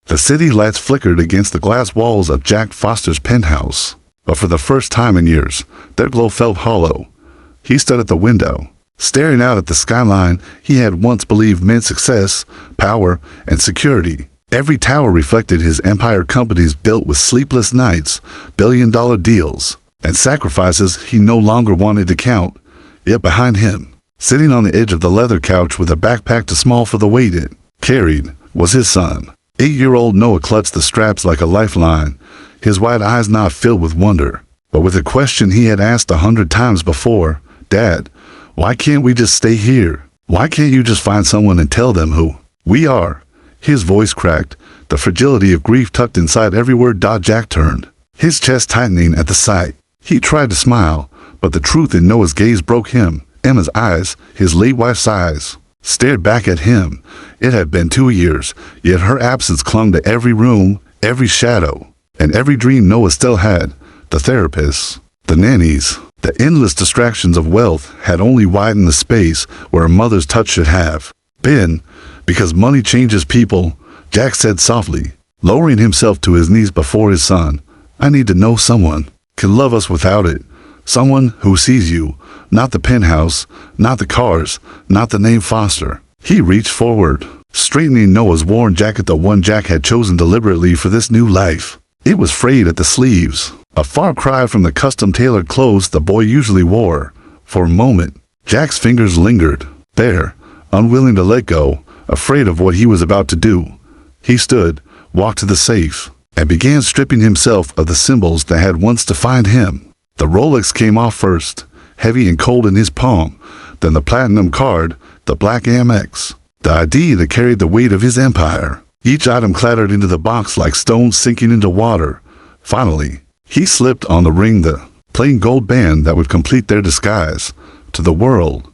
The city lights flickered against the glass walls of Jack Foster's penthouse, but for the first time in years, their glow felt hollow. He stood at the window, staring out at the skyline he had once believed meant success, power, and security. Every tower reflected his empire, companies built with sleepless nights, billion-dollar deals, and sacrifices he no longer wanted to count. Yet behind him, sitting on the edge of the leather couch with a backpack too small for the weight it carried, was his son. 8-year-old Noah clutched the straps like a lifeline, his wide eyes not filled with wonder, but with a question he had asked 100 times before. "Dad, why can't we just stay here? Why can't you just find someone and tell them who we are?" His voice cracked, the fragility of grief tucked inside every word. Jack turned, his chest tightening at the sight. He tried to smile, but the truth in Noah's gaze broke him. Emma's eyes, his late wife's eyes, stared back at him. It had been 2 years, yet her absence clung to every room, every shadow, and every dream Noah still had. The therapists, the nannies, the endless distractions of wealth had only widened the space where a mother's touch should have been. "Because money changes people," Jack said softly, lowering himself to his knees before his son. "I need to know someone can love us without it. Someone who sees you, not the penthouse, not the cars, not the name Foster." He reached forward, straightening Noah's worn jacket, the one Jack had chosen deliberately for this new life. It was frayed at the sleeves, a far cry from the custom-tailored clothes the boy usually wore. For a moment, Jack's fingers lingered there, unwilling to let go, afraid of what he was about to do. He stood, walked to the safe, and began stripping himself of the symbols that had once defined him. The Rolex came off first, heavy and cold in his palm, then the platinum card, the black Amex, the ID that carried the weight of his empire. Each item clattered into the box like stones sinking into water. Finally, he slipped on the ring, the plain gold band that would complete their disguise. To the world,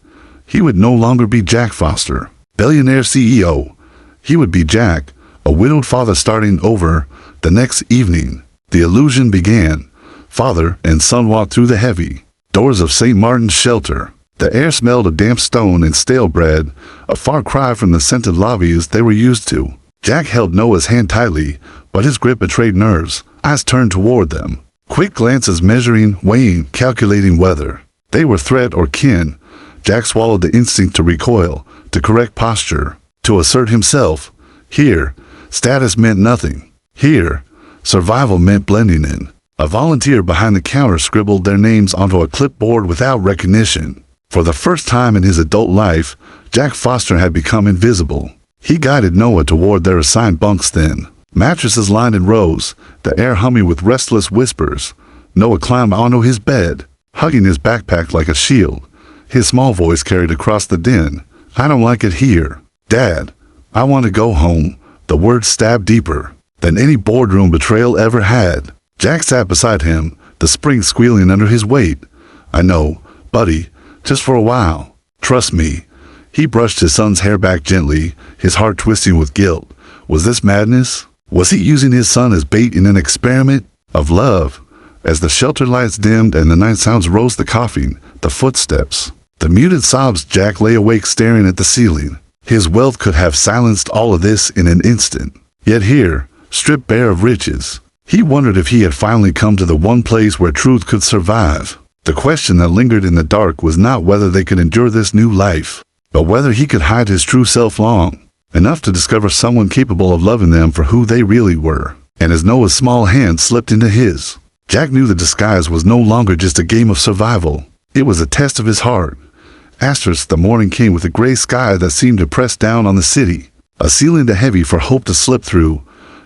he would no longer be Jack Foster, billionaire CEO. He would be Jack, a widowed father starting over. The next evening, the illusion began. Father and son walked through the heavy doors of St. Martin's shelter. The air smelled of damp stone and stale bread, a far cry from the scented lobbies they were used to. Jack held Noah's hand tightly, but his grip betrayed nerves. Eyes turned toward them, quick glances measuring, weighing, calculating whether they were threat or kin. Jack swallowed the instinct to recoil, to correct posture, to assert himself. Here, status meant nothing. Here, survival meant blending in. A volunteer behind the counter scribbled their names onto a clipboard without recognition. For the first time in his adult life, Jack Foster had become invisible. He guided Noah toward their assigned bunks then. Mattresses lined in rows, the air humming with restless whispers. Noah climbed onto his bed, hugging his backpack like a shield. His small voice carried across the den. "I don't like it here. Dad, I want to go home." The words stabbed deeper than any boardroom betrayal ever had. Jack sat beside him, the spring squealing under his weight. "I know, buddy, just for a while. Trust me." He brushed his son's hair back gently, his heart twisting with guilt. Was this madness? Was he using his son as bait in an experiment of love? As the shelter lights dimmed and the night sounds rose, the coughing, the footsteps, the muted sobs, Jack lay awake staring at the ceiling. His wealth could have silenced all of this in an instant. Yet here, stripped bare of riches, he wondered if he had finally come to the one place where truth could survive. The question that lingered in the dark was not whether they could endure this new life, but whether he could hide his true self long enough to discover someone capable of loving them for who they really were. And as Noah's small hand slipped into his, Jack knew the disguise was no longer just a game of survival. It was a test of his heart. The morning came with a gray sky that seemed to press down on the city, a ceiling too heavy for hope to slip through.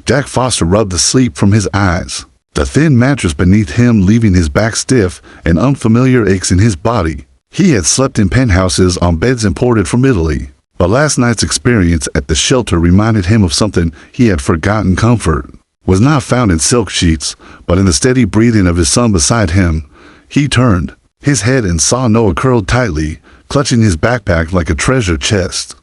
Jack Foster rubbed the sleep from his eyes, the thin mattress beneath him leaving his back stiff and unfamiliar aches in his body. He had slept in penthouses on beds imported from Italy, but last night's experience at the shelter reminded him of something he had forgotten. Comfort was not found in silk sheets, but in the steady breathing of his son beside him. He turned his head and saw Noah curled tightly, clutching his backpack like a treasure chest.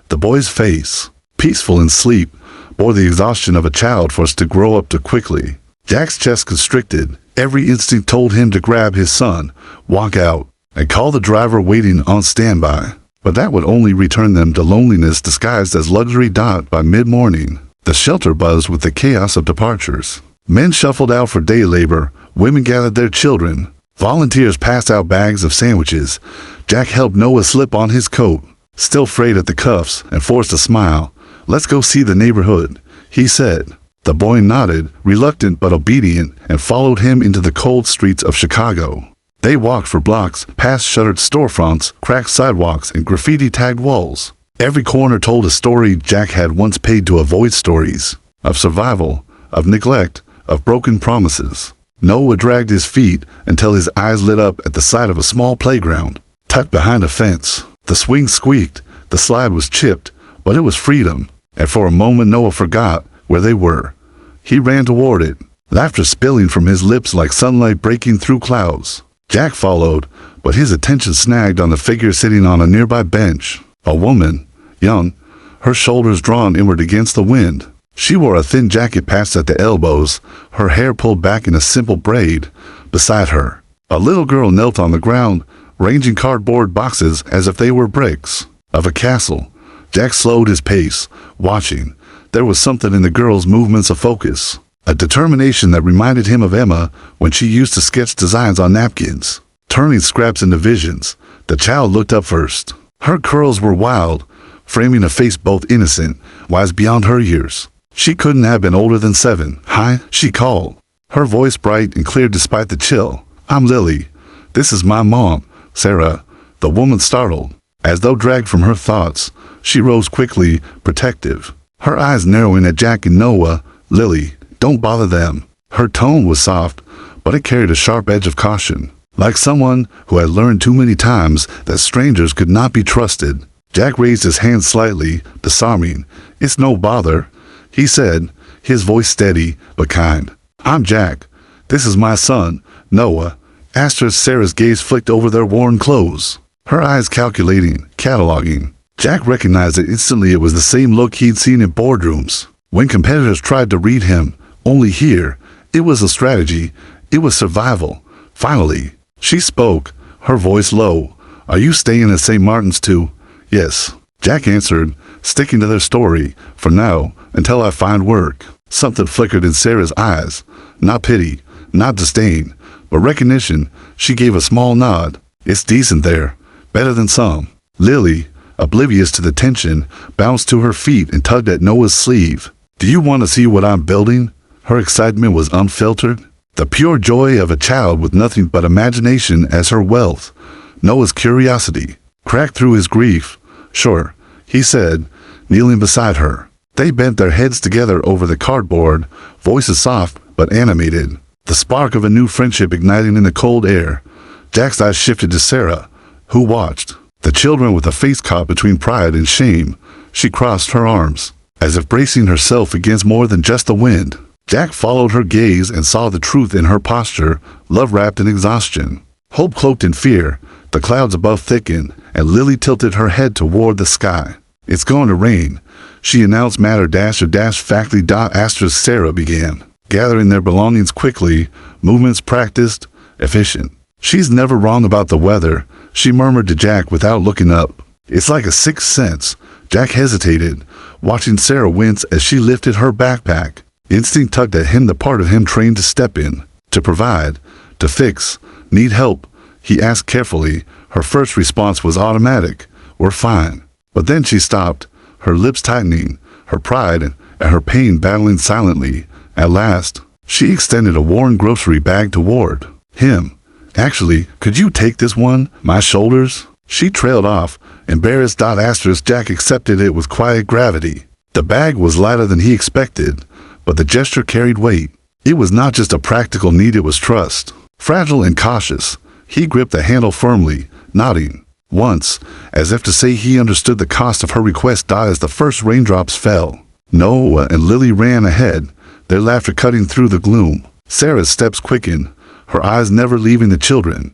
The boy's face, peaceful in sleep, bore the exhaustion of a child forced to grow up too quickly. Jack's chest constricted. Every instinct told him to grab his son, walk out, and call the driver waiting on standby. But that would only return them to loneliness disguised as luxury. By mid-morning, The shelter buzzed with the chaos of departures. Men shuffled out for day labor, women gathered their children. Volunteers passed out bags of sandwiches. Jack helped Noah slip on his coat, still frayed at the cuffs, and forced a smile. "Let's go see the neighborhood," he said. The boy nodded, reluctant but obedient, and followed him into the cold streets of Chicago. They walked for blocks, past shuttered storefronts, cracked sidewalks, and graffiti-tagged walls. Every corner told a story Jack had once paid to avoid stories. Of survival, of neglect, of broken promises. Noah dragged his feet until his eyes lit up at the sight of a small playground, tucked behind a fence. The swing squeaked, the slide was chipped, but it was freedom. And for a moment Noah forgot where they were. He ran toward it, laughter spilling from his lips like sunlight breaking through clouds. Jack followed, but his attention snagged on the figure sitting on a nearby bench. A woman, young, her shoulders drawn inward against the wind. She wore a thin jacket patched at the elbows, her hair pulled back in a simple braid. Beside her, a little girl knelt on the ground, ranging cardboard boxes as if they were bricks of a castle. Jack slowed his pace, watching. There was something in the girl's movements of focus, a determination that reminded him of Emma when she used to sketch designs on napkins, turning scraps into visions. The child looked up first. Her curls were wild, framing a face both innocent, wise beyond her years. She couldn't have been older than 7. "Hi," she called, her voice bright and clear despite the chill. "I'm Lily. This is my mom, Sarah." The woman startled. As though dragged from her thoughts, she rose quickly, protective, her eyes narrowing at Jack and Noah. "Lily, don't bother them." Her tone was soft, but it carried a sharp edge of caution, like someone who had learned too many times that strangers could not be trusted. Jack raised his hand slightly, disarming. "It's no bother," he said, his voice steady but kind. "I'm Jack. This is my son, Noah." Sarah's gaze flicked over their worn clothes, her eyes calculating, cataloging. Jack recognized it instantly. It was the same look he'd seen in boardrooms, when competitors tried to read him. Only here, it was a strategy. It was survival. Finally, she spoke, her voice low. "Are you staying at St. Martin's too?" "Yes," Jack answered, sticking to their story. "For now, until I find work." Something flickered in Sarah's eyes. Not pity, not disdain, but recognition. She gave a small nod. "It's decent there. Better than some." Lily, oblivious to the tension, bounced to her feet and tugged at Noah's sleeve. "Do you want to see what I'm building?" Her excitement was unfiltered, the pure joy of a child with nothing but imagination as her wealth. Noah's curiosity cracked through his grief. "Sure," he said, kneeling beside her. They bent their heads together over the cardboard, voices soft but animated, the spark of a new friendship igniting in the cold air. Jack's eyes shifted to Sarah, who watched, the children with a face caught between pride and shame. She crossed her arms, as if bracing herself against more than just the wind. Jack followed her gaze and saw the truth in her posture, love wrapped in exhaustion, hope cloaked in fear. The clouds above thickened, and Lily tilted her head toward the sky. "It's going to rain," she announced. Faculty. Sarah began, gathering their belongings quickly, movements practiced, efficient. "She's never wrong about the weather," she murmured to Jack without looking up. "It's like a sixth sense." Jack hesitated, watching Sarah wince as she lifted her backpack. Instinct tugged at him, the part of him trained to step in, to provide, to fix. "Need help?" he asked carefully. Her first response was automatic. "We're fine." But then she stopped, her lips tightening, her pride and her pain battling silently. At last, she extended a worn grocery bag toward him. "Actually, could you take this one? My shoulders?" She trailed off, embarrassed. Jack accepted it with quiet gravity. The bag was lighter than he expected, but the gesture carried weight. It was not just a practical need, it was trust. Fragile and cautious, he gripped the handle firmly, nodding once, as if to say he understood the cost of her request. As the first raindrops fell, Noah and Lily ran ahead, their laughter cutting through the gloom. Sarah's steps quickened, her eyes never leaving the children.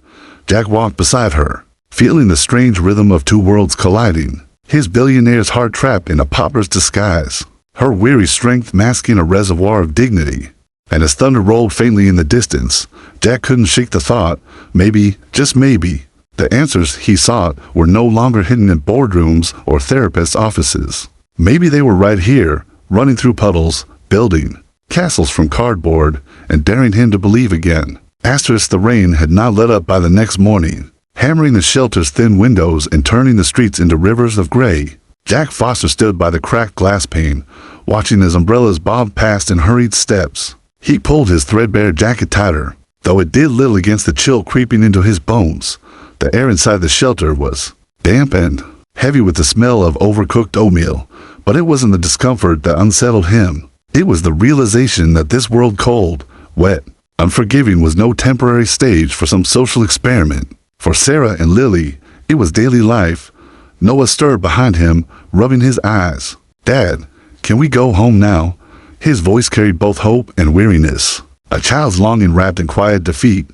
Jack walked beside her, feeling the strange rhythm of two worlds colliding, his billionaire's heart trapped in a pauper's disguise, her weary strength masking a reservoir of dignity. And as thunder rolled faintly in the distance, Jack couldn't shake the thought, maybe, just maybe, the answers he sought were no longer hidden in boardrooms or therapists' offices. Maybe they were right here, running through puddles, building castles from cardboard, and daring him to believe again. Asterisk, the rain had not let up by the next morning, hammering the shelter's thin windows and turning the streets into rivers of gray. Jack Foster stood by the cracked glass pane, watching as umbrellas bobbed past in hurried steps. He pulled his threadbare jacket tighter, though it did little against the chill creeping into his bones. The air inside the shelter was damp and heavy with the smell of overcooked oatmeal, but it wasn't the discomfort that unsettled him. It was the realization that this world, cold, wet, unforgiving, was no temporary stage for some social experiment. For Sarah and Lily, it was daily life. Noah stirred behind him, rubbing his eyes. "Dad, can we go home now?" His voice carried both hope and weariness, a child's longing wrapped in quiet defeat.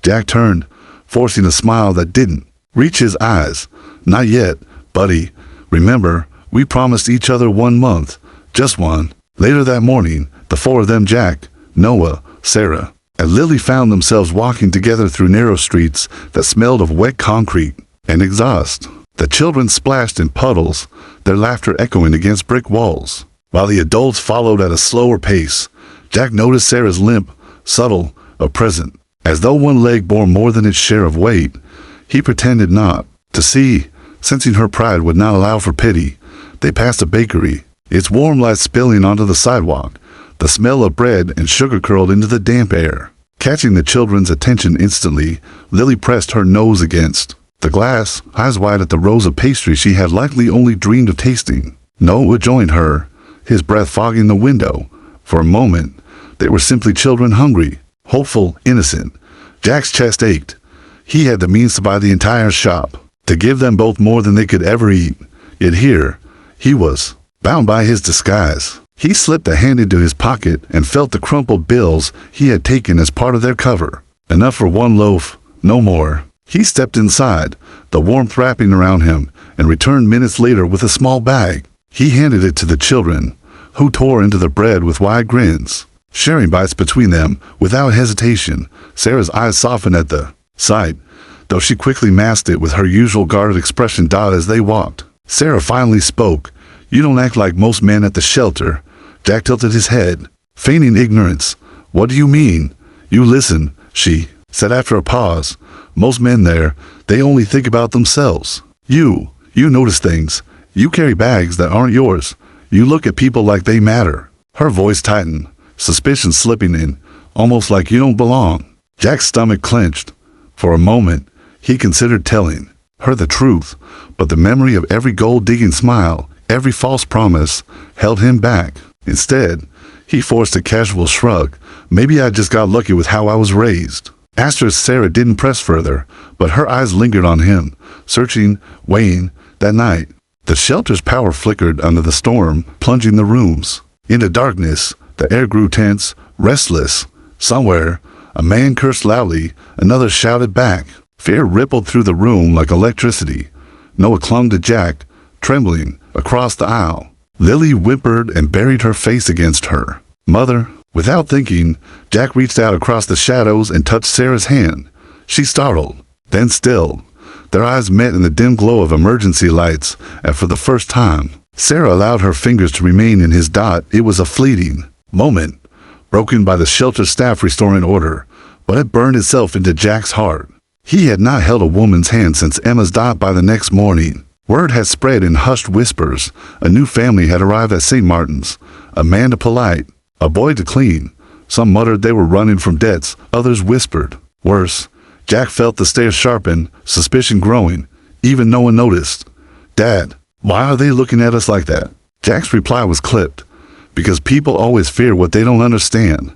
Jack turned, forcing a smile that didn't reach his eyes. "Not yet, buddy. Remember, we promised each other 1 month. Just one." Later that morning, the four of them, Jack, Noah, Sarah, and Lily, found themselves walking together through narrow streets that smelled of wet concrete and exhaust. The children splashed in puddles, their laughter echoing against brick walls, while the adults followed at a slower pace. Jack noticed Sarah's limp, subtle, but present, as though one leg bore more than its share of weight. He pretended not to see, sensing her pride would not allow for pity. They passed a bakery, its warm light spilling onto the sidewalk, the smell of bread and sugar curled into the damp air. Catching the children's attention instantly, Lily pressed her nose against the glass, eyes wide at the rows of pastry she had likely only dreamed of tasting. Noah joined her, his breath fogging the window. For a moment, they were simply children, hungry, hopeful, innocent. Jack's chest ached. He had the means to buy the entire shop, to give them both more than they could ever eat. Yet here, he was bound by his disguise. He slipped a hand into his pocket and felt the crumpled bills he had taken as part of their cover. Enough for one loaf, no more. He stepped inside, the warmth wrapping around him, and returned minutes later with a small bag. He handed it to the children, who tore into the bread with wide grins, sharing bites between them without hesitation. Sarah's eyes softened at the sight, though she quickly masked it with her usual guarded expression. As they walked, Sarah finally spoke. "You don't act like most men at the shelter." Jack tilted his head, feigning ignorance. "What do you mean?" "You listen," she said after a pause. "Most men there, they only think about themselves. You notice things. You carry bags that aren't yours. You look at people like they matter." Her voice tightened, suspicion slipping in, almost like you don't belong. Jack's stomach clenched. For a moment, he considered telling her the truth, but the memory of every gold-digging smile, every false promise, held him back. Instead, he forced a casual shrug. "Maybe I just got lucky with how I was raised." Sarah didn't press further, but her eyes lingered on him, searching, weighing. That night, the shelter's power flickered under the storm, plunging the rooms into darkness. The air grew tense, restless. Somewhere, a man cursed loudly, another shouted back. Fear rippled through the room like electricity. Noah clung to Jack, trembling, across the aisle. Lily whimpered and buried her face against her mother. Without thinking, Jack reached out across the shadows and touched Sarah's hand. She startled, then stilled. Their eyes met in the dim glow of emergency lights, and for the first time, Sarah allowed her fingers to remain in his dot. It was a fleeting moment, broken by the shelter staff restoring order, but it burned itself into Jack's heart. He had not held a woman's hand since Emma's dot. By the next morning, word had spread in hushed whispers. A new family had arrived at St. Martin's, a man to polite, a boy to clean. Some muttered they were running from debts, others whispered. Worse, Jack felt the stare sharpen, suspicion growing. Even no one noticed. "Dad, why are they looking at us like that?" Jack's reply was clipped. "Because people always fear what they don't understand."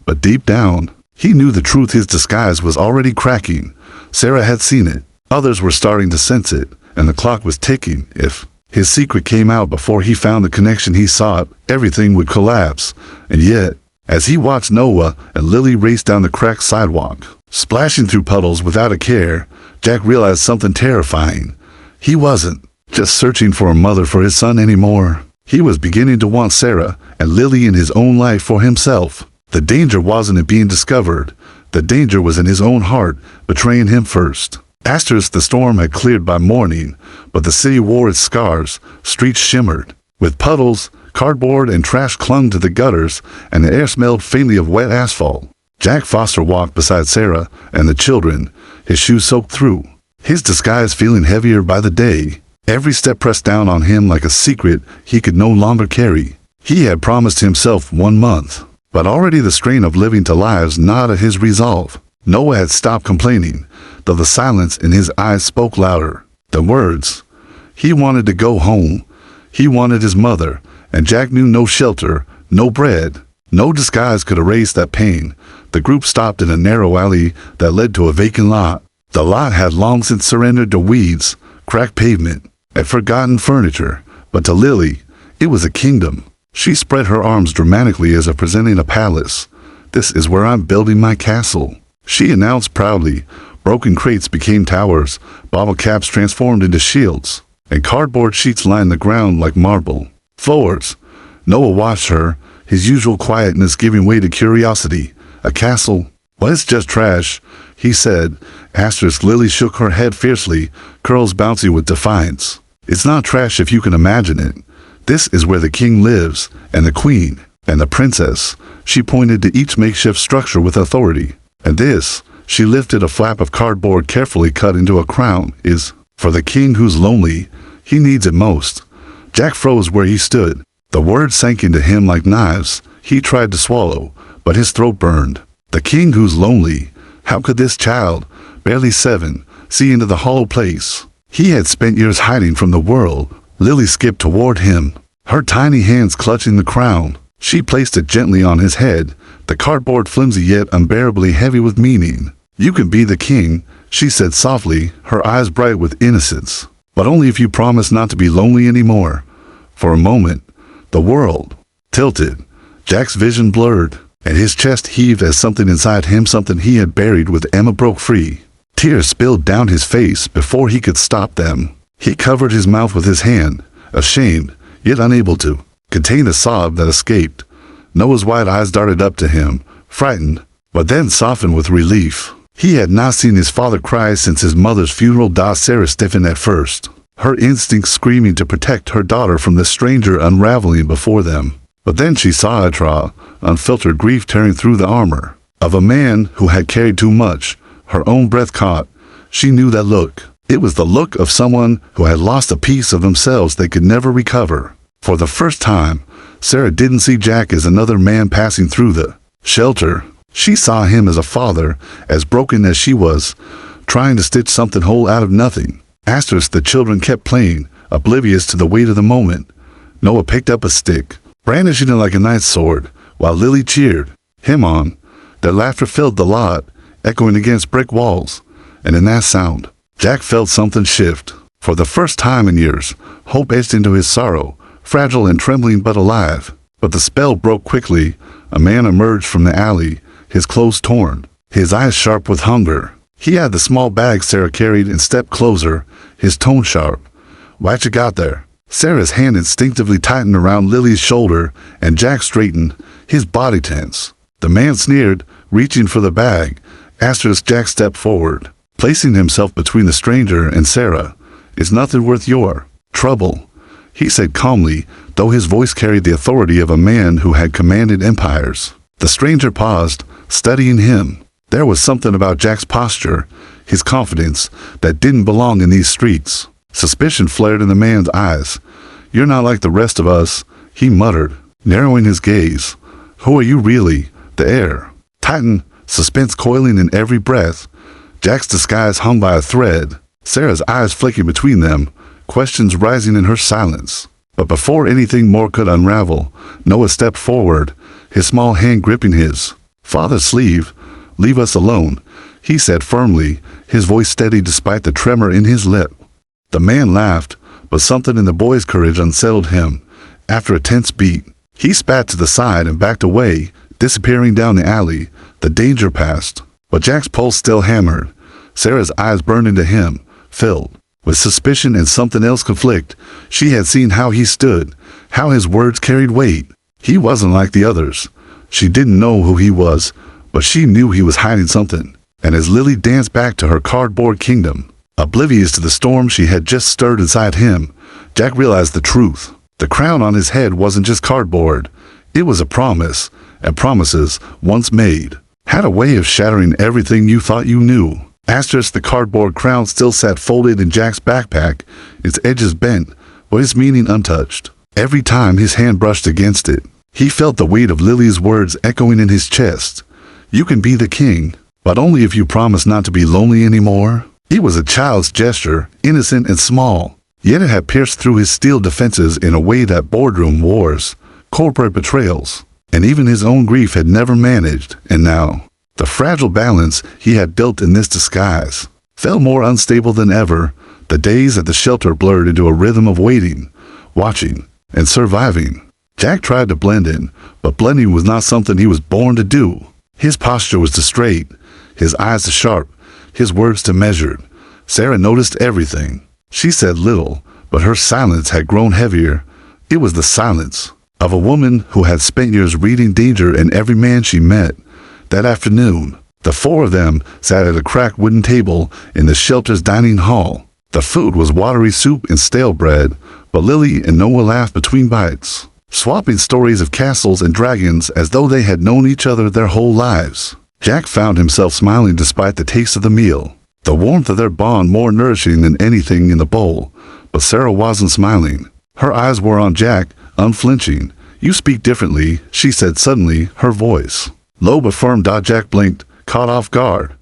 But deep down, he knew the truth. His disguise was already cracking. Sarah had seen it. Others were starting to sense it, and the clock was ticking. If his secret came out before he found the connection he sought, everything would collapse. And yet, as he watched Noah and Lily race down the cracked sidewalk, splashing through puddles without a care, Jack realized something terrifying. He wasn't just searching for a mother for his son anymore. He was beginning to want Sarah and Lily in his own life for himself. The danger wasn't in being discovered. The danger was in his own heart, betraying him first. The storm had cleared by morning, but the city wore its scars. Streets shimmered with puddles, Cardboard and trash clung to the gutters, and the air smelled faintly of wet asphalt. Jack Foster walked beside Sarah and the children, his shoes soaked through, his disguise feeling heavier by the day. Every step pressed down on him like a secret he could no longer carry. He had promised himself 1 month, but already the strain of living to lives gnawed at his resolve. Noah had stopped complaining, though the silence in his eyes spoke louder. The words. He wanted to go home. He wanted his mother, and Jack knew no shelter, no bread, no disguise could erase that pain. The group stopped in a narrow alley that led to a vacant lot. The lot had long since surrendered to weeds, cracked pavement, and forgotten furniture, but to Lily, it was a kingdom. She spread her arms dramatically as if presenting a palace. "This is where I'm building my castle," she announced proudly. Broken crates became towers, bottle caps transformed into shields, and cardboard sheets lined the ground like marble floors. Noah watched her, his usual quietness giving way to curiosity. "A castle? Well, it's just trash," he said. Lily shook her head fiercely, curls bouncy with defiance. "It's not trash if you can imagine it. This is where the king lives, and the queen, and the princess." She pointed to each makeshift structure with authority. "And this," she lifted a flap of cardboard carefully cut into a crown, "is for the king who's lonely. He needs it most." Jack froze where he stood. The words sank into him like knives. He tried to swallow, but his throat burned. The king who's lonely. How could this child, barely 7, see into the hollow place he had spent years hiding from the world? Lily skipped toward him, her tiny hands clutching the crown. She placed it gently on his head, the cardboard flimsy yet unbearably heavy with meaning. "You can be the king," she said softly, her eyes bright with innocence. "But only if you promise not to be lonely anymore." For a moment, the world tilted. Jack's vision blurred, and his chest heaved as something inside him, something he had buried with Emma, broke free. Tears spilled down his face before he could stop them. He covered his mouth with his hand, ashamed, yet unable to contain the sob that escaped. Noah's wide eyes darted up to him, frightened, but then softened with relief. He had not seen his father cry since his mother's funeral. Sarah stiffened at first, her instincts screaming to protect her daughter from the stranger unraveling before them. But then she saw a raw, unfiltered grief tearing through the armor of a man who had carried too much. Her own breath caught. She knew that look. It was the look of someone who had lost a piece of themselves they could never recover. For the first time, Sarah didn't see Jack as another man passing through the shelter. She saw him as a father, as broken as she was, trying to stitch something whole out of nothing. The children kept playing, oblivious to the weight of the moment. Noah picked up a stick, brandishing it like a knight's sword, while Lily cheered him on. Their laughter filled the lot, echoing against brick walls. And in that sound, Jack felt something shift. For the first time in years, hope etched into his sorrow, fragile and trembling but alive. But the spell broke quickly. A man emerged from the alley, his clothes torn, his eyes sharp with hunger. He had the small bag Sarah carried and stepped closer, his tone sharp. "Why'd you got there?" Sarah's hand instinctively tightened around Lily's shoulder, and Jack straightened, his body tense. The man sneered, reaching for the bag. Jack stepped forward, placing himself between the stranger and Sarah. "It's nothing worth your trouble," he said calmly, though his voice carried the authority of a man who had commanded empires. The stranger paused, studying him. There was something about Jack's posture, his confidence, that didn't belong in these streets. Suspicion flared in the man's eyes. "You're not like the rest of us," he muttered, narrowing his gaze. "Who are you really?" The air tightened, suspense coiling in every breath. Jack's disguise hung by a thread, Sarah's eyes flicking between them, questions rising in her silence. But before anything more could unravel, Noah stepped forward, his small hand gripping his father's sleeve. "Leave us alone," he said firmly, his voice steady despite the tremor in his lip. The man laughed, but something in the boy's courage unsettled him. After a tense beat, he spat to the side and backed away, disappearing down the alley. The danger passed, but Jack's pulse still hammered. Sarah's eyes burned into him, filled with suspicion and something else conflict. She had seen how he stood, how his words carried weight. He wasn't like the others. She didn't know who he was, but she knew he was hiding something. And as Lily danced back to her cardboard kingdom, oblivious to the storm she had just stirred inside him, Jack realized the truth. The crown on his head wasn't just cardboard. It was a promise, and promises, once made, had a way of shattering everything you thought you knew. Asterisk, the cardboard crown still sat folded in Jack's backpack, its edges bent, but its meaning untouched. Every time his hand brushed against it, he felt the weight of Lily's words echoing in his chest. You can be the king, but only if you promise not to be lonely anymore. It was a child's gesture, innocent and small, yet it had pierced through his steel defenses in a way that boardroom wars, corporate betrayals, and even his own grief had never managed. And now, the fragile balance he had built in this disguise felt more unstable than ever. The days at the shelter blurred into a rhythm of waiting, watching, and surviving. Jack tried to blend in, but blending was not something he was born to do. His posture was too straight, his eyes too sharp, his words too measured. Sarah noticed everything. She said little, but her silence had grown heavier. It was the silence of a woman who had spent years reading danger in every man she met. That afternoon, the four of them sat at a cracked wooden table in the shelter's dining hall. The food was watery soup and stale bread, but Lily and Noah laughed between bites, swapping stories of castles and dragons as though they had known each other their whole lives. Jack found himself smiling despite the taste of the meal, the warmth of their bond more nourishing than anything in the bowl. But Sarah wasn't smiling. Her eyes were on Jack, unflinching. You speak differently, she said suddenly, her voice low but firm. Jack blinked, caught off guard.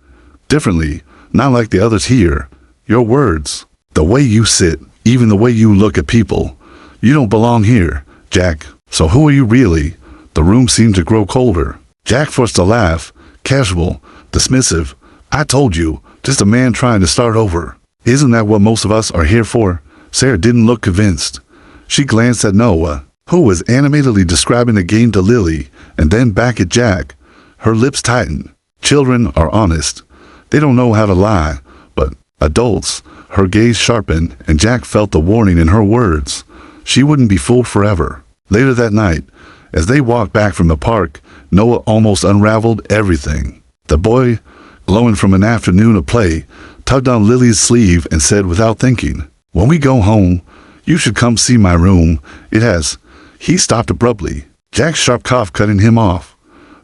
Differently, not like the others here. Your words, the way you sit, even the way you look at people. You don't belong here, Jack. So who are you really? The room seemed to grow colder. Jack forced a laugh, casual, dismissive. I told you, just a man trying to start over. Isn't that what most of us are here for? Sarah didn't look convinced. She glanced at Noah, who was animatedly describing the game to Lily, and then back at Jack. Her lips tightened. Children are honest. They don't know how to lie, but adults. Her gaze sharpened, and Jack felt the warning in her words. She wouldn't be fooled forever. Later that night, as they walked back from the park, Noah almost unraveled everything. The boy, glowing from an afternoon of play, tugged on Lily's sleeve and said without thinking, "When we go home, you should come see my room. It has—" He stopped abruptly, Jack's sharp cough cutting him off.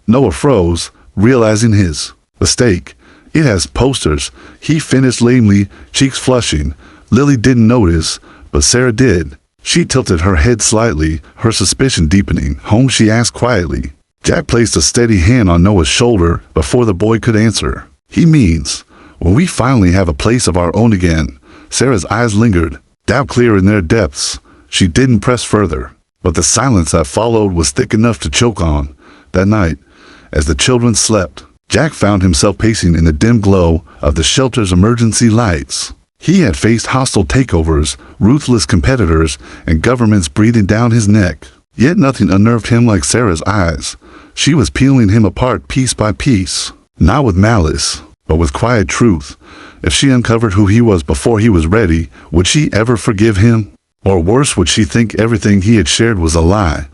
Noah froze, realizing his mistake. "It has posters," he finished lamely, cheeks flushing. Lily didn't notice, but Sarah did. She tilted her head slightly, her suspicion deepening. "Home?" she asked quietly. Jack placed a steady hand on Noah's shoulder before the boy could answer. "He means, when we finally have a place of our own again." Sarah's eyes lingered, doubt clear in their depths. She didn't press further, but the silence that followed was thick enough to choke on. That night, as the children slept, Jack found himself pacing in the dim glow of the shelter's emergency lights. He had faced hostile takeovers, ruthless competitors, and governments breathing down his neck. Yet nothing unnerved him like Sarah's eyes. She was peeling him apart piece by piece, not with malice, but with quiet truth. If she uncovered who he was before he was ready, would she ever forgive him? Or worse, would she think everything he had shared was a lie?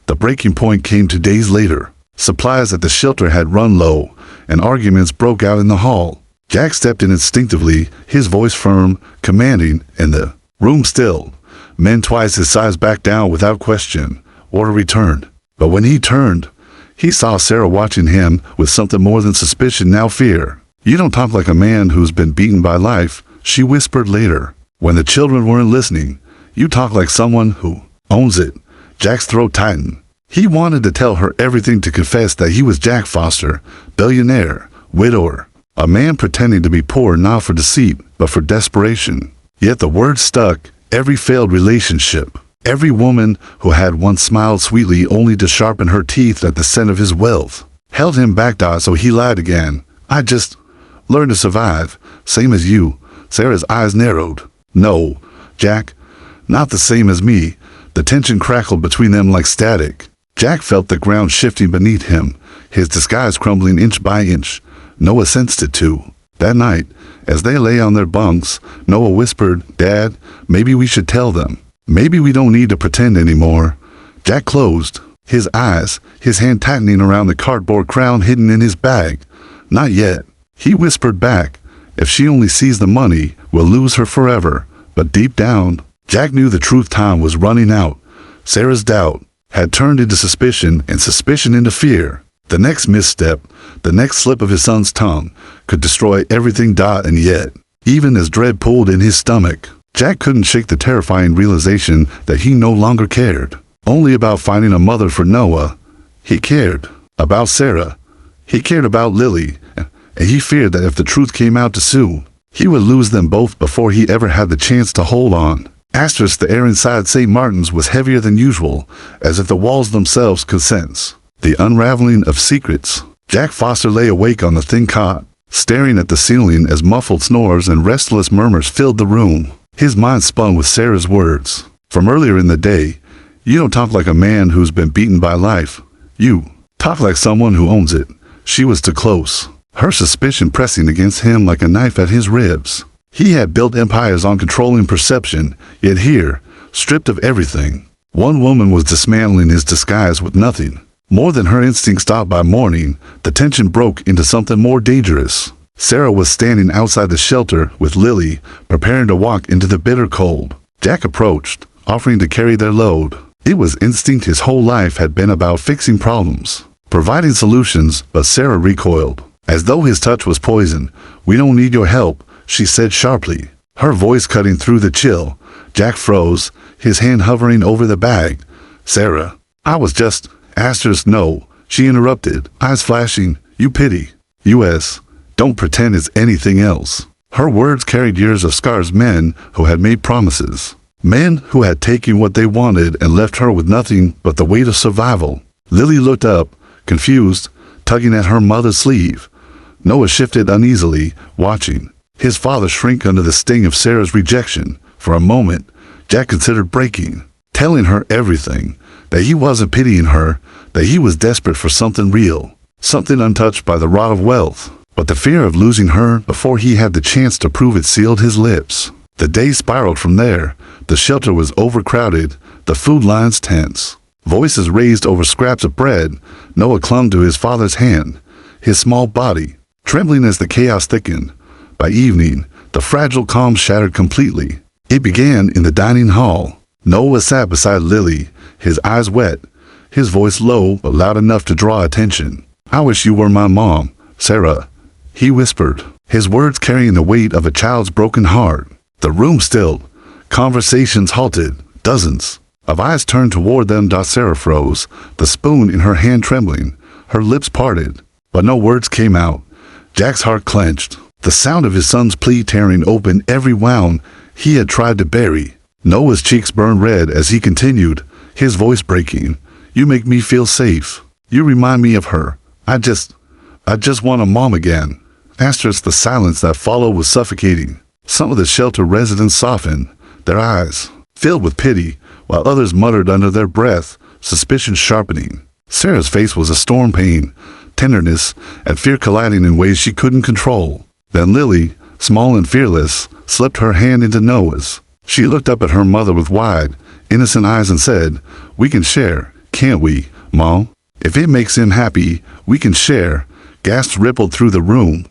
The breaking point came 2 days later. Supplies at the shelter had run low, and arguments broke out in the hall. Jack stepped in instinctively, his voice firm, commanding, and the room stilled. Men twice his size backed down without question. Order returned. But when he turned, he saw Sarah watching him with something more than suspicion, now fear. "You don't talk like a man who's been beaten by life," she whispered later, when the children weren't listening. "You talk like someone who owns it." Jack's throat tightened. He wanted to tell her everything, to confess that he was Jack Foster, billionaire, widower, a man pretending to be poor not for deceit, but for desperation. Yet the words stuck. Every failed relationship, every woman who had once smiled sweetly only to sharpen her teeth at the scent of his wealth, held him back. So he lied again. "I just learned to survive, same as you." Sarah's eyes narrowed. "No, Jack, not the same as me." The tension crackled between them like static. Jack felt the ground shifting beneath him, his disguise crumbling inch by inch. Noah sensed it too. That night, as they lay on their bunks, Noah whispered, "Dad, maybe we should tell them. Maybe we don't need to pretend anymore." Jack closed his eyes, his hand tightening around the cardboard crown hidden in his bag. "Not yet," he whispered back. "If she only sees the money, we'll lose her forever." But deep down, Jack knew the truth. Time was running out. Sarah's doubt had turned into suspicion and suspicion into fear. The next misstep, the next slip of his son's tongue, could destroy everything. And yet, even as dread pulled in his stomach, Jack couldn't shake the terrifying realization that he no longer cared only about finding a mother for Noah. He cared about Sarah. He cared about Lily, and he feared that if the truth came out too soon, he would lose them both before he ever had the chance to hold on. Asterisk, the air inside St. Martin's was heavier than usual, as if the walls themselves could sense the unraveling of secrets. Jack Foster lay awake on the thin cot, staring at the ceiling as muffled snores and restless murmurs filled the room. His mind spun with Sarah's words from earlier in the day. You don't talk like a man who's been beaten by life. You talk like someone who owns it. She was too close, her suspicion pressing against him like a knife at his ribs. He had built empires on controlling perception, yet here, stripped of everything, one woman was dismantling his disguise with nothing more than her instinct stopped by morning. The tension broke into something more dangerous. Sarah was standing outside the shelter with Lily, preparing to walk into the bitter cold. Jack approached, offering to carry their load. It was instinct. His whole life had been about fixing problems, providing solutions, but Sarah recoiled, as though his touch was poison. We don't need your help, she said sharply, her voice cutting through the chill. Jack froze, his hand hovering over the bag. Sarah, I was just... Asterisk, no, she interrupted, eyes flashing. You pity. U.S. Don't pretend it's anything else. Her words carried years of scars. Men who had made promises. Men who had taken what they wanted and left her with nothing but the weight of survival. Lily looked up, confused, tugging at her mother's sleeve. Noah shifted uneasily, watching his father shrink under the sting of Sarah's rejection. For a moment, Jack considered breaking, telling her everything, that he wasn't pitying her, that he was desperate for something real, something untouched by the rot of wealth. But the fear of losing her before he had the chance to prove it sealed his lips. The day spiraled from there. The shelter was overcrowded, the food lines tense. Voices raised over scraps of bread. Noah clung to his father's hand, his small body trembling as the chaos thickened. By evening, the fragile calm shattered completely. It began in the dining hall. Noah sat beside Lily, his eyes wet, his voice low but loud enough to draw attention. I wish you were my mom, Sarah, he whispered, his words carrying the weight of a child's broken heart. The room stilled. Conversations halted. Dozens of eyes turned toward them. Sarah froze, the spoon in her hand trembling, her lips parted, but no words came out. Jack's heart clenched, the sound of his son's plea tearing open every wound he had tried to bury. Noah's cheeks burned red as he continued, his voice breaking. You make me feel safe. You remind me of her. I just want a mom again. Asterisk, the silence that followed was suffocating. Some of the shelter residents softened, their eyes filled with pity, while others muttered under their breath, suspicion sharpening. Sarah's face was a storm. Pain, tenderness, and fear colliding in ways she couldn't control. Then Lily, small and fearless, slipped her hand into Noah's. She looked up at her mother with wide, innocent eyes and said, We can share, can't we, Mom? If it makes him happy, we can share. Gasps rippled through the room.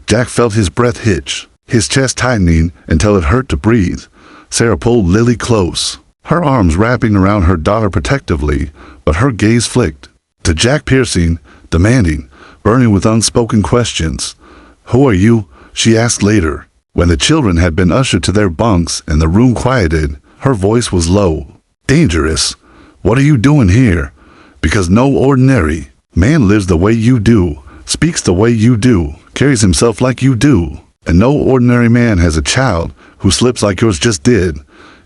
Jack felt his breath hitch, his chest tightening until it hurt to breathe. Sarah pulled Lily close, her arms wrapping around her daughter protectively, but her gaze flicked to Jack, piercing, demanding, burning with unspoken questions. Who are you? She asked later, when the children had been ushered to their bunks and the room quieted. Her voice was low. Dangerous. What are you doing here? Because no ordinary man lives the way you do, speaks the way you do, carries himself like you do, and no ordinary man has a child who slips like yours just did.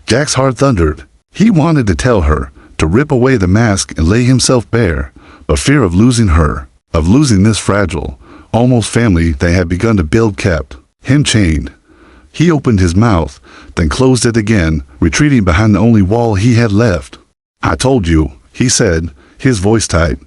Jack's heart thundered. He wanted to tell her, to rip away the mask and lay himself bare, but fear of losing her, of losing this fragile, almost family they had begun to build kept him chained. He opened his mouth, then closed it again, retreating behind the only wall he had left. I told you, he said, his voice tight.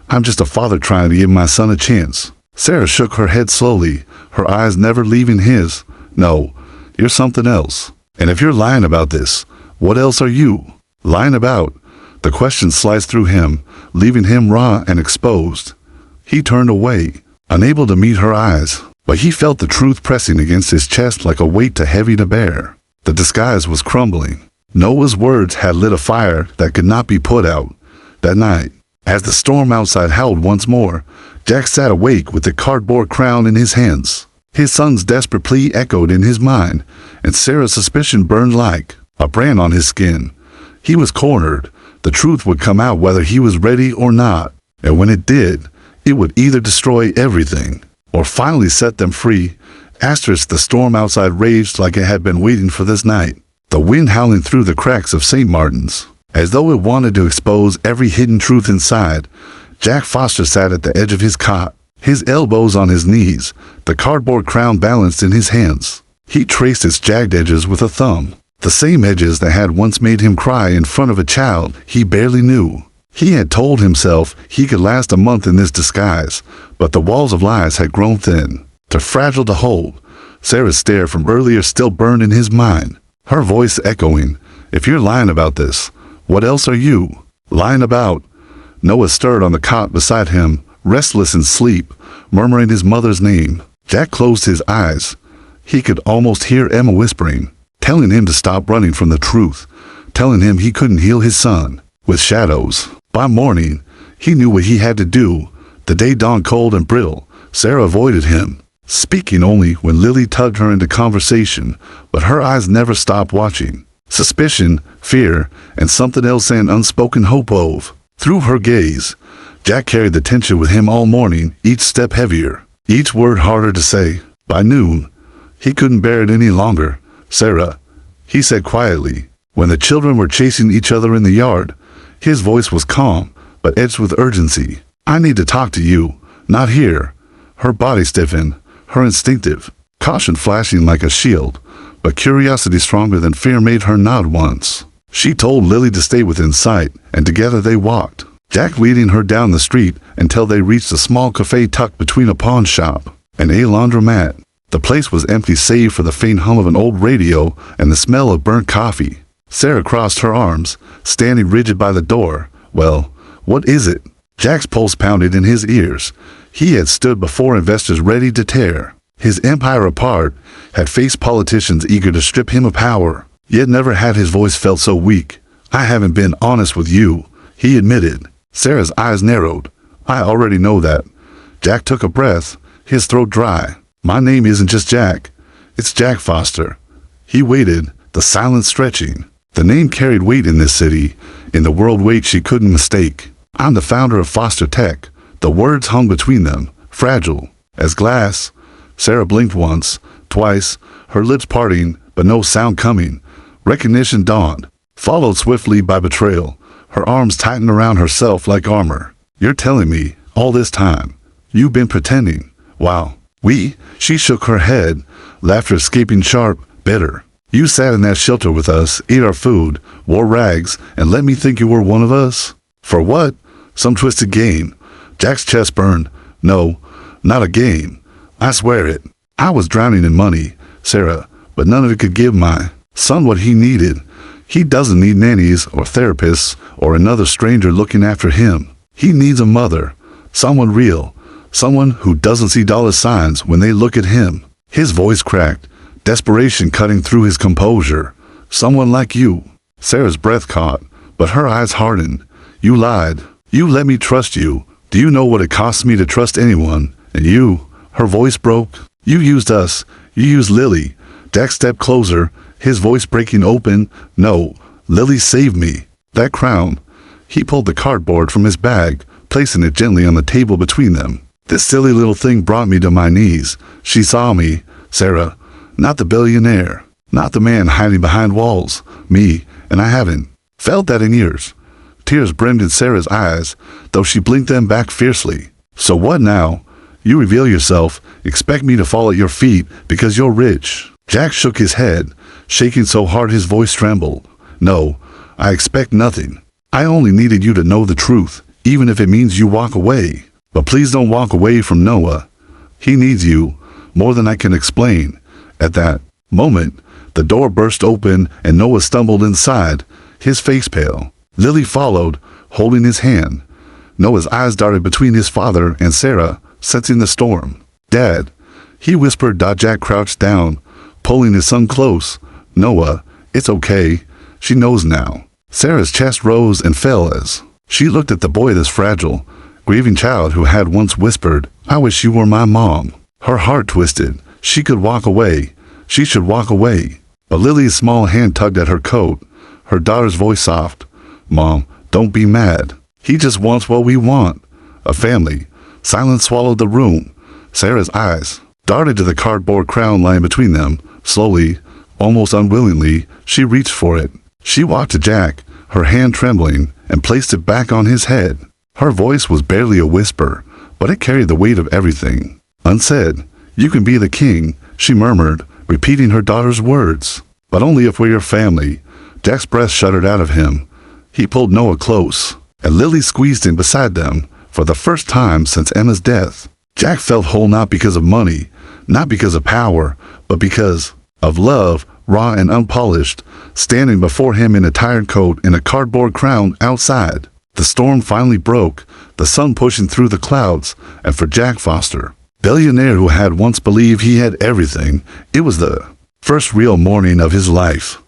I'm just a father trying to give my son a chance. Sarah shook her head slowly, her eyes never leaving his. No, you're something else. And if you're lying about this, what else are you lying about? The question sliced through him, leaving him raw and exposed. He turned away, unable to meet her eyes, but he felt the truth pressing against his chest like a weight too heavy to bear. The disguise was crumbling. Noah's words had lit a fire that could not be put out. That night, as the storm outside howled once more, Jack sat awake with the cardboard crown in his hands. His son's desperate plea echoed in his mind, and Sarah's suspicion burned like a brand on his skin. He was cornered. The truth would come out whether he was ready or not, and when it did, it would either destroy everything or finally set them free. The storm outside raged like it had been waiting for this night, the wind howling through the cracks of St. Martin's, as though it wanted to expose every hidden truth inside. Jack Foster sat at the edge of his cot, his elbows on his knees, the cardboard crown balanced in his hands. He traced its jagged edges with a thumb, the same edges that had once made him cry in front of a child he barely knew. He had told himself he could last a month in this disguise, but the walls of lies had grown thin, too fragile to hold. Sarah's stare from earlier still burned in his mind, her voice echoing, "If you're lying about this, what else are you lying about?" Noah stirred on the cot beside him, restless in sleep, murmuring his mother's name. Jack closed his eyes. He could almost hear Emma whispering, telling him to stop running from the truth, telling him he couldn't heal his son with shadows. By morning, he knew what he had to do. The day dawned cold and brittle. Sarah avoided him, speaking only when Lily tugged her into conversation, but her eyes never stopped watching. Suspicion, fear, and something else an unspoken hope of. Through her gaze, Jack carried the tension with him all morning, each step heavier, each word harder to say. By noon, he couldn't bear it any longer. "Sarah," he said quietly, when the children were chasing each other in the yard. His voice was calm, but edged with urgency. "I need to talk to you, not here." Her body stiffened, her instinctive caution flashing like a shield, but curiosity stronger than fear made her nod once. She told Lily to stay within sight, and together they walked, Jack leading her down the street until they reached a small cafe tucked between a pawn shop and a laundromat. The place was empty save for the faint hum of an old radio and the smell of burnt coffee. Sarah crossed her arms, standing rigid by the door. "Well, what is it?" Jack's pulse pounded in his ears. He had stood before investors ready to tear his empire apart, had faced politicians eager to strip him of power, yet never had his voice felt so weak. "I haven't been honest with you," he admitted. Sarah's eyes narrowed. "I already know that." Jack took a breath, his throat dry. "My name isn't just Jack. It's Jack Foster." He waited, the silence stretching. The name carried weight in this city, in the world weight she couldn't mistake. "I'm the founder of Foster Tech." The words hung between them, fragile as glass. Sarah blinked once, twice, her lips parting, but no sound coming. Recognition dawned, followed swiftly by betrayal. Her arms tightened around herself like armor. "You're telling me, all this time, you've been pretending?" "Wow. She shook her head, laughter escaping sharp, bitter. "You sat in that shelter with us, ate our food, wore rags, and let me think you were one of us? For what? Some twisted game." Jack's chest burned. "No, not a game. I swear it. I was drowning in money, Sarah, but none of it could give my son what he needed. He doesn't need nannies or therapists or another stranger looking after him. He needs a mother, someone real, someone who doesn't see dollar signs when they look at him." His voice cracked, desperation cutting through his composure. "Someone like you." Sarah's breath caught, but her eyes hardened. "You lied. You let me trust you. Do you know what it costs me to trust anyone? And you," her voice broke, "you used us. You used Lily." Jack stepped closer, his voice breaking open. "No, Lily saved me. That crown." He pulled the cardboard from his bag, placing it gently on the table between them. "This silly little thing brought me to my knees. She saw me, Sarah. Not the billionaire, not the man hiding behind walls. Me, and I haven't felt that in years." Tears brimmed in Sarah's eyes, though she blinked them back fiercely. "So what now? You reveal yourself, expect me to fall at your feet because you're rich?" Jack shook his head, shaking so hard his voice trembled. "No, I expect nothing. I only needed you to know the truth, even if it means you walk away. But please don't walk away from Noah. He needs you, more than I can explain." At that moment, the door burst open and Noah stumbled inside, his face pale. Lily followed, holding his hand. Noah's eyes darted between his father and Sarah, sensing the storm. "Dad," he whispered. Jack crouched down, pulling his son close. "Noah, it's okay. She knows now. Sarah's chest rose and fell as she looked at the boy, this fragile, grieving child who had once whispered, "I wish you were my mom." Her heart twisted. She could walk away. She should walk away. But Lily's small hand tugged at her coat. Her daughter's voice soft. "Mom, don't be mad. He just wants what we want. A family." Silence swallowed the room. Sarah's eyes darted to the cardboard crown lying between them. Slowly, almost unwillingly, she reached for it. She walked to Jack, her hand trembling, and placed it back on his head. Her voice was barely a whisper, but it carried the weight of everything. Unsaid, "You can be the king," she murmured, repeating her daughter's words. "But only if we're your family." Jack's breath shuddered out of him. He pulled Noah close, and Lily squeezed in beside them for the first time since Emma's death. Jack felt whole not because of money, not because of power, but because of love, raw and unpolished, standing before him in a tired coat and a cardboard crown outside. The storm finally broke, the sun pushing through the clouds, and for Jack Foster, billionaire who had once believed he had everything, it was the first real morning of his life.